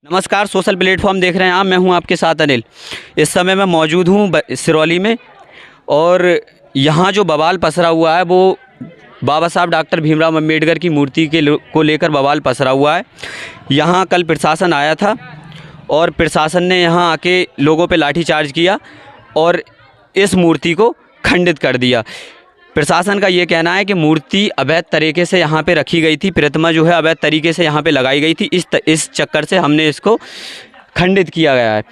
नमस्कार, social platform देख रहे हैं आप। मैं हूं आपके साथ अनिल। इस समय मैं मौजूद हूं सिरौली में और यहां जो बवाल पसरा हुआ है वो बाबा साहब डॉक्टर भीमराव अम्बेडकर की मूर्ति को लेकर बवाल पसरा हुआ है। यहां कल प्रशासन आया था और प्रशासन ने यहां आके लोगों पे लाठीचार्ज किया और इस मूर्ति को खंडित कर दिया। प्रशासन का ये कहना है कि मूर्ति अवैध तरीके से यहाँ पे रखी गई थी, प्रतिमा जो है अवैध तरीके से यहाँ पे लगाई गई थी। इस चक्कर से हमने इसको खंडित किया गया है।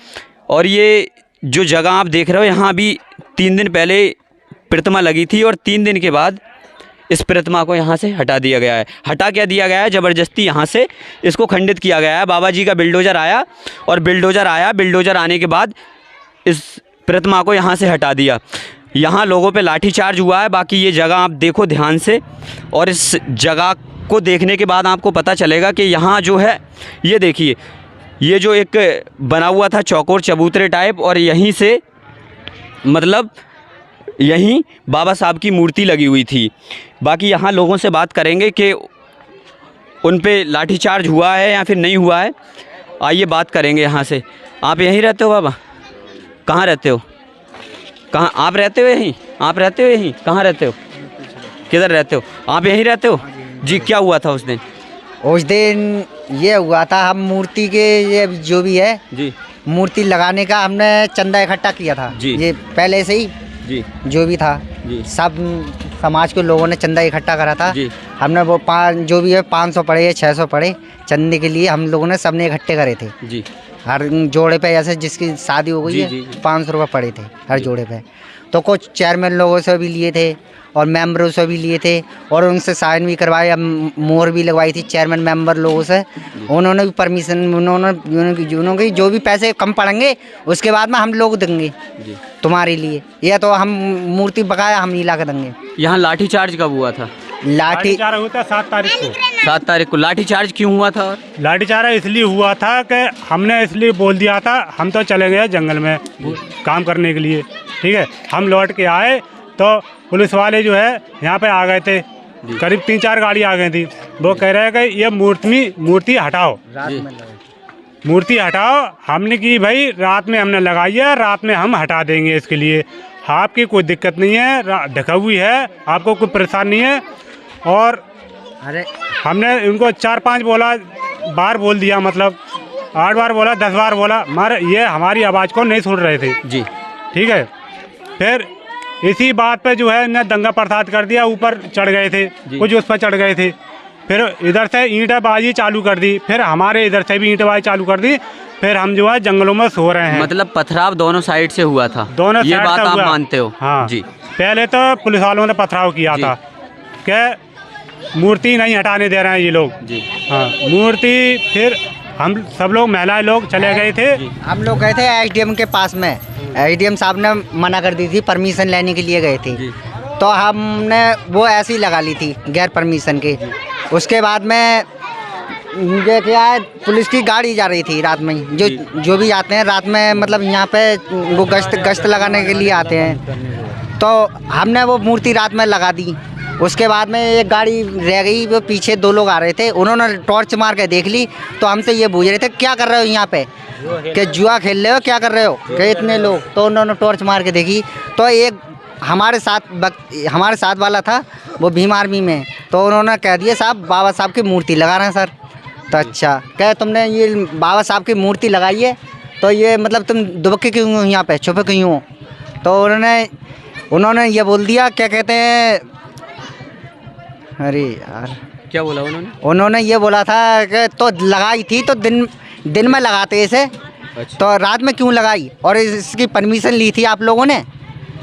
और ये जो जगह आप देख रहे हो, यहाँ अभी 3 दिन पहले प्रतिमा लगी थी और 3 दिन के बाद इस प्रतिमा को यहाँ से हटा दिया गया है। हटा क्या दिया गया है, ज़बरदस्ती यहाँ से इसको खंडित किया गया है। बाबा जी का बिल्डोज़र आया और बिल्डोज़र आने के बाद इस प्रतिमा को यहाँ से हटा दिया। यहाँ लोगों पे लाठीचार्ज हुआ है। बाकी ये जगह आप देखो ध्यान से और इस जगह को देखने के बाद आपको पता चलेगा कि यहाँ जो है, ये देखिए, ये जो एक बना हुआ था चौकोर चबूतरे टाइप, और यहीं से मतलब यहीं बाबा साहब की मूर्ति लगी हुई थी। बाकी यहाँ लोगों से बात करेंगे कि उन पे लाठीचार्ज हुआ है या फिर नहीं हुआ है। आइए बात करेंगे यहाँ से। आप यहीं रहते हो बाबा? कहाँ रहते हो? कहाँ आप रहते हो? यहीं आप रहते हो? यहीं कहाँ रहते हो? किधर रहते हो आप? यहीं रहते हो जी। क्या हुआ था उस दिन? उस दिन ये हुआ था, हम मूर्ति के ये जो भी है जी, मूर्ति लगाने का हमने चंदा इकट्ठा किया था जी। ये पहले से ही जी जो भी था जी, सब समाज के लोगों ने चंदा इकट्ठा करा था जी। हमने वो जो भी है 500 पड़े या 600 पड़े चंदे के लिए हम लोगों ने सबने इकट्ठे करे थे जी। हर जोड़े पे, जैसे जिसकी शादी हो गई है 500 रुपये पड़े थे हर जोड़े पे। तो कुछ चेयरमैन लोगों से भी लिए थे और मेंबरों से भी लिए थे और उनसे साइन भी करवाए, अब मोहर भी लगवाई थी चेयरमैन मेंबर लोगों से। उन्होंने भी परमिशन, उन्होंने जो भी पैसे कम पड़ेंगे उसके बाद में हम लोग देंगे तुम्हारे लिए, या तो हम मूर्ति बकाया हम नहीं ला के देंगे। यहाँ लाठीचार्ज कब हुआ था? लाठीचार्ज हुआ था 7 तारीख को। 7 तारीख को लाठीचार्ज क्यों हुआ था? और लाठीचार्ज इसलिए हुआ था कि हमने इसलिए बोल दिया था, हम तो चले गए जंगल में काम करने के लिए, ठीक है। हम लौट के आए तो पुलिस वाले जो है यहाँ पे आ गए थे, करीब 3-4 गाड़ी आ गई थी। वो कह रहे हैं कि ये मूर्ति हटाओ, मूर्ति हटाओ। हमने की भाई रात में हमने लगाई है, रात में हम हटा देंगे, इसके लिए आपकी कोई दिक्कत नहीं है, ढका हुई है, आपको कोई परेशानी नहीं है। और अरे हमने इनको 4-5 बार बोल दिया, मतलब 8 बार बोला, 10 बार बोला, मगर ये हमारी आवाज़ को नहीं सुन रहे थे जी, ठीक है। फिर इसी बात पे जो है इन्हें दंगा प्रसाद कर दिया, ऊपर चढ़ गए थे, कुछ उस पर चढ़ गए थे। फिर इधर से ईंटेबाजी चालू कर दी, फिर हमारे इधर से भी ईंटेबाजी चालू कर दी। फिर हम जो है जंगलों में सो रहे हैं। मतलब पथराव दोनों साइड से हुआ था? दोनों ये साइड बात से आप हुआ। मानते हो? हाँ जी। पहले तो पुलिस वालों ने पथराव किया था कि मूर्ति नहीं हटाने दे रहे हैं ये लोग जी। हाँ, मूर्ति। फिर हम सब लोग महिलाएं लोग चले गए थे। हम लोग गए थे एसडीएम के पास में, एसडीएम साहब ने मना कर दी थी, परमिशन लेने के लिए गए थे। तो हमने वो ऐसे ही लगा ली थी गैर परमिशन के। उसके बाद में ये क्या है, पुलिस की गाड़ी जा रही थी रात में, जो भी आते हैं रात में, मतलब यहाँ पे वो गश्त लगाने के लिए आते हैं। तो हमने वो मूर्ति रात में लगा दी। उसके बाद में एक गाड़ी रह गई, वो पीछे 2 लोग आ रहे थे, उन्होंने टॉर्च मार के देख ली तो हमसे ये पूछ रहे थे क्या कर रहे हो यहाँ पे, कि जुआ खेल रहे हो, क्या कर रहे हो, कि इतने लोग। तो उन्होंने टॉर्च मार के देखी तो एक हमारे साथ वाला था, वो भीम आर्मी में। तो उन्होंने कह दिया साहब बाबा साहब की मूर्ति लगा रहे हैं सर। तो अच्छा, क्या तुमने ये बाबा साहब की मूर्ति लगाई है तो ये मतलब तुम दुबके क्यों हो यहाँ पे, छुपे क्यों हो? तो उन्होंने ये बोल दिया, क्या कहते हैं, अरे यार क्या बोला उन्होंने? उन्होंने ये बोला था कि तो लगाई थी तो दिन में लगाते इसे। अच्छा। तो रात में क्यों लगाई? और इसकी परमिशन ली थी आप लोगों ने?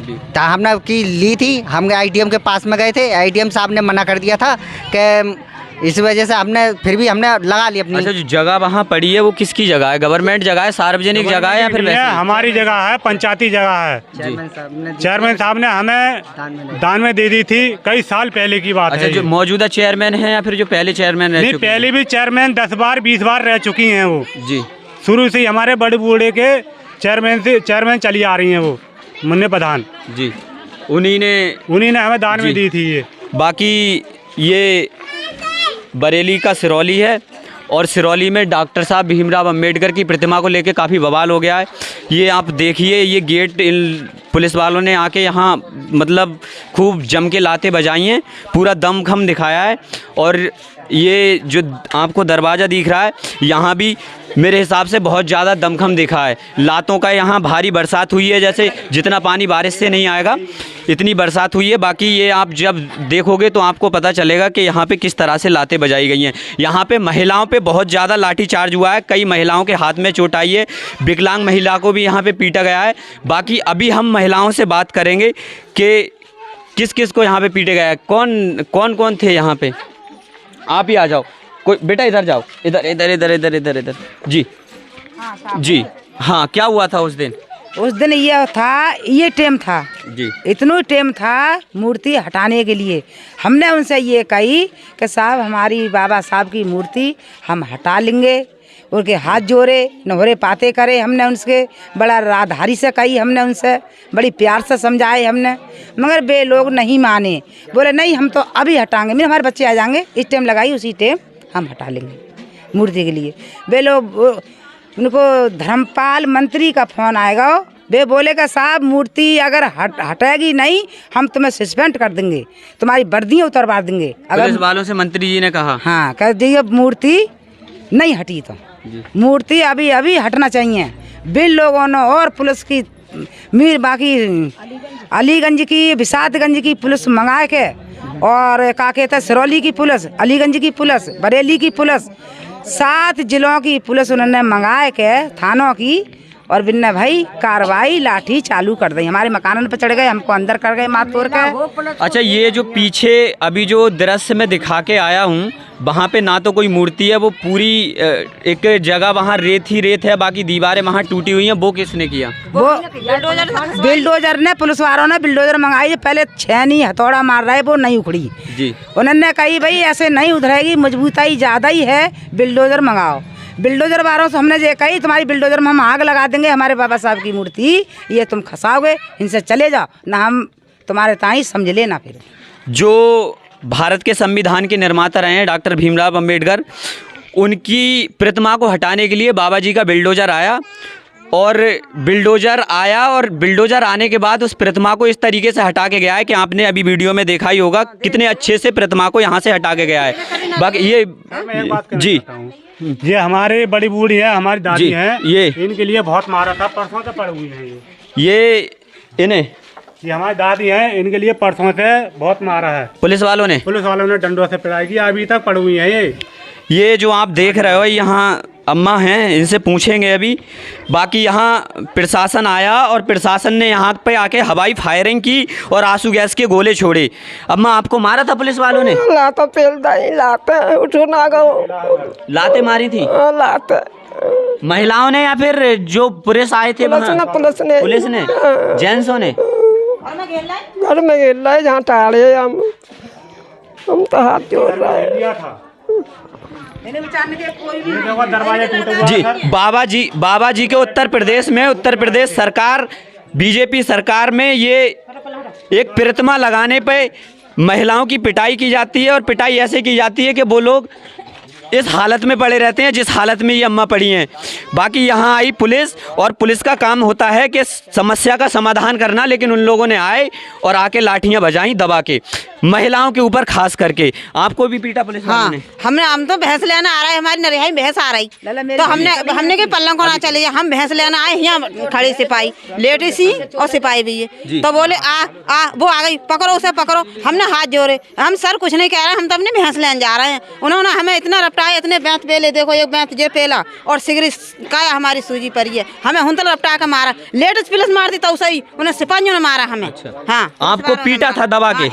तो हमने की ली थी, हम आईटीएम के पास में गए थे, आईटीएम साहब ने मना कर दिया था कि इस वजह से फिर भी हमने लगा ली अपनी। अच्छा, जो जगह वहाँ पड़ी है वो किसकी जगह है? गवर्नमेंट जगह है, सार्वजनिक जगह है या फिर वैसे? हमारी जगह है, पंचायती जगह है। चेयरमैन साहब ने हमें दान में दे दी थी, कई साल पहले की बात है। अच्छा, जो मौजूदा चेयरमैन है या फिर जो पहले चेयरमैन रह नहीं, चुके? पहले भी चेयरमैन 10 बार 20 बार रह चुकी हैं वो जी। शुरू से ही हमारे बड़े बूढ़े के चेयरमैन चली आ रही हैं, वो मुन्ने प्रधान जी। उन्हीं ने हमें दान में दी थी ये। बाकी ये बरेली का सिरौली है और सिरौली में डॉक्टर साहब भीमराव अंबेडकर की प्रतिमा को लेकर काफ़ी बवाल हो गया है। ये आप देखिए, ये गेट इन पुलिस वालों ने आके यहाँ मतलब खूब जम के लाते बजाई हैं, पूरा दमखम दिखाया है। और ये जो आपको दरवाज़ा दिख रहा है, यहाँ भी मेरे हिसाब से बहुत ज़्यादा दमखम दिखा है। लातों का यहाँ भारी बरसात हुई है, जैसे जितना पानी बारिश से नहीं आएगा इतनी बरसात हुई है। बाकी ये आप जब देखोगे तो आपको पता चलेगा कि यहाँ पे किस तरह से लातें बजाई गई हैं। यहाँ पे महिलाओं पे बहुत ज़्यादा लाठीचार्ज हुआ है, कई महिलाओं के हाथ में चोट आई है, विकलांग महिला को भी यहाँ पे पीटा गया है। बाकी अभी हम महिलाओं से बात करेंगे कि किस किस को यहाँ पे पीटे गया है, कौन कौन थे यहाँ पे। आप ही आ जाओ, कोई बेटा इधर जाओ, इधर इधर इधर इधर इधर इधर जी जी। हाँ, क्या हुआ था उस दिन? उस दिन ये था, ये टाइम था जी, इतना टाइम था मूर्ति हटाने के लिए। हमने उनसे ये कही कि साहब हमारी बाबा साहब की मूर्ति हम हटा लेंगे, उनके हाथ जोड़े नहरे पाते करे। हमने उनसे बड़ा राधारी से कही, हमने उनसे बड़ी प्यार से समझाए हमने, मगर वे लोग नहीं माने। बोले नहीं हम तो अभी हटाएंगे, मेरे हमारे बच्चे आ जाएंगे, इस टाइम लगाई उसी टाइम हम हटा लेंगे मूर्ति के लिए। वे लोग उनको धर्मपाल मंत्री का फ़ोन आएगा, वे बोलेगा साहब मूर्ति अगर हटेगी नहीं हम तुम्हें सस्पेंड कर देंगे, तुम्हारी वर्दियाँ उतरवा देंगे। पुलिस वालों से मंत्री जी ने कहा, हाँ कह दिए मूर्ति नहीं हटी तो मूर्ति अभी अभी हटना चाहिए। बिल लोगों ने और पुलिस की मीर बाकी अलीगंज की, विसातगंज की पुलिस मंगा के, और क्या कहते हैं सिरौली की पुलिस, अलीगंज की पुलिस, बरेली की पुलिस, 7 जिलों की पुलिस उन्होंने मंगा के थानों की, और बिन्ना भाई कार्रवाई लाठी चालू कर दी। हमारे मकानों पर चढ़ गए, हमको अंदर कर गए मार तोड़ के। अच्छा, ये जो पीछे अभी जो दृश्य में दिखा के आया हूँ, वहाँ पे ना तो कोई मूर्ति है, वो पूरी एक जगह वहाँ रेत ही रेत है, बाकी दीवारें वहाँ टूटी हुई हैं। वो किसने किया? वो बिल्डोजर ने, पुलिस वालों ने बिल्डोजर मंगाई। पहले छेनी हथौड़ा मार रहे, वो नहीं उखड़ी जी। उन्होंने कही भाई ऐसे नहीं उधरेगी, मजबूताई ज़्यादा ही है, बिल्डोजर मंगाओ। बिल्डोजर वालों से हमने ये कही तुम्हारी बिल्डोजर में हम आग लगा देंगे, हमारे बाबा साहब की मूर्ति ये तुम खसाओगे, इनसे चले जाओ ना, हम तुम्हारे ताई समझ लेना। फिर जो भारत के संविधान के निर्माता रहे हैं डॉक्टर भीमराव अंबेडकर, उनकी प्रतिमा को हटाने के लिए बाबा जी का बिल्डोजर आया, और बिल्डोजर आने के बाद उस प्रतिमा को इस तरीके से हटा के गया है कि आपने अभी वीडियो में देखा ही होगा कितने अच्छे से प्रतिमा को यहाँ से हटा के गया है। बाकी ये जी, ये हमारे बड़ी बूढ़ी है, हमारी दादी है, ये इनके लिए बहुत मारा था, परसों से पड़ी हुई है। ये इन्हें, ये हमारी दादी है, इनके लिए परसों से बहुत मारा है पुलिस वालों ने डंडों से पिटाई की, अभी तक पड़ी हुई है। ये जो आप देख रहे हो यहाँ अम्मा हैं, इनसे पूछेंगे अभी। बाकी यहाँ प्रशासन आया और प्रशासन ने यहाँ पे आके हवाई फायरिंग की और आंसू गैस के गोले छोड़े। अम्मा, आपको मारा था पुलिस वालों ने? लाता लाते उठो ना गो, लाते मारी थी लाते महिलाओं ने या फिर जो पुलिस आए थे? पुलिस ने जेंट्सों ने घर में गिर रहे जहाँ टाड़े, हम तो हाथ जोड़ रहे हैं। जी, बाबा जी के उत्तर प्रदेश सरकार, बीजेपी सरकार में ये एक प्रतिमा लगाने पे महिलाओं की पिटाई की जाती है, और पिटाई ऐसे की जाती है कि वो लोग इस हालत में पड़े रहते हैं जिस हालत में ये अम्मा पड़ी हैं। बाकी यहाँ आई पुलिस, और पुलिस का काम होता है कि समस्या का समाधान करना, लेकिन उन लोगों ने आए और आके लाठियाँ बजाई दबा के, महिलाओं के ऊपर खास करके। आपको भी पीटा पुलिस वालों ने? हम तो भैंस लेना आ रहा है, हमारी नरिहाई भैंस आ रही, तो हमने के पल्ला को ना चले, हम भैंस लेना आए, यहाँ खड़े सिपाही लेडीज ही और सिपाही भी है, तो बोले आ वो आ गई, पकड़ो उसे पकड़ो। हमने हाथ जोड़े, हम सर कुछ नहीं कह रहे, हम तो अपने भैंस लेने जा रहे हैं। उन्होंने हमें इतना रपटाया, इतने बैंत पेले, देखो एक बैंत जे पेला और सिगरेट का हमारी सूजी परी है, हमें हुंतल रपटा के मारा। लेडीज पुलिस मारती तो सही, उन्हें सिपाहियों ने मारा हमें। हाँ, आपको पीटा था दबा के?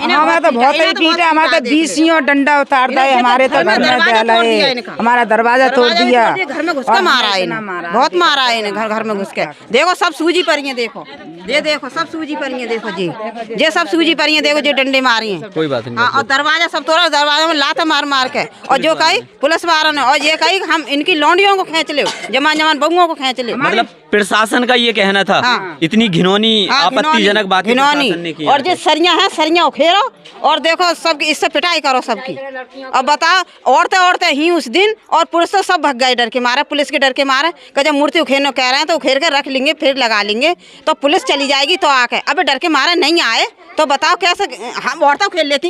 बहुत ही पीटा, हमारे तो 20 डंडा उतार दिया, हमारे तो घर में डाले, हमारा दरवाजा तोड़ दिया, घर में घुस के मारा है, बहुत मारा है इन्हें, घर में घुस के। देखो सब सूजी परी है, देखो ये देखो सब सूजी परी है, देखो जी ये सब सूजी परी है, देखो जो डंडे मारी हैं। कोई बात नहीं। और दरवाजा सब तोड़ा, दरवाजा में लात मार के, और जो कही पुलिस पुलिस वालों ने, और ये कही हम इनकी लौंडियों को खींच ले, जमान जमान बहुओं को खींच ले। मतलब प्रशासन का ये कहना था। हाँ। इतनी घिनौनी आपत्तिजनक बातें प्रशासन ने की और जो सरिया है सरिया उखेरो और देखो सबकी इससे पिटाई करो सबकी। अब बताओ औरतें ही उस दिन, और पुलिस तो सब भग गए डर के मारे, पुलिस के डर के मारे कि जब मूर्ति उखेरने कह रहे हैं तो उखेर के रख लेंगे, फिर लगा लेंगे तो पुलिस चली जाएगी तो आके, अब डर के मारे नहीं आए तो बताओ कैसे हम औरतें खेल लेती।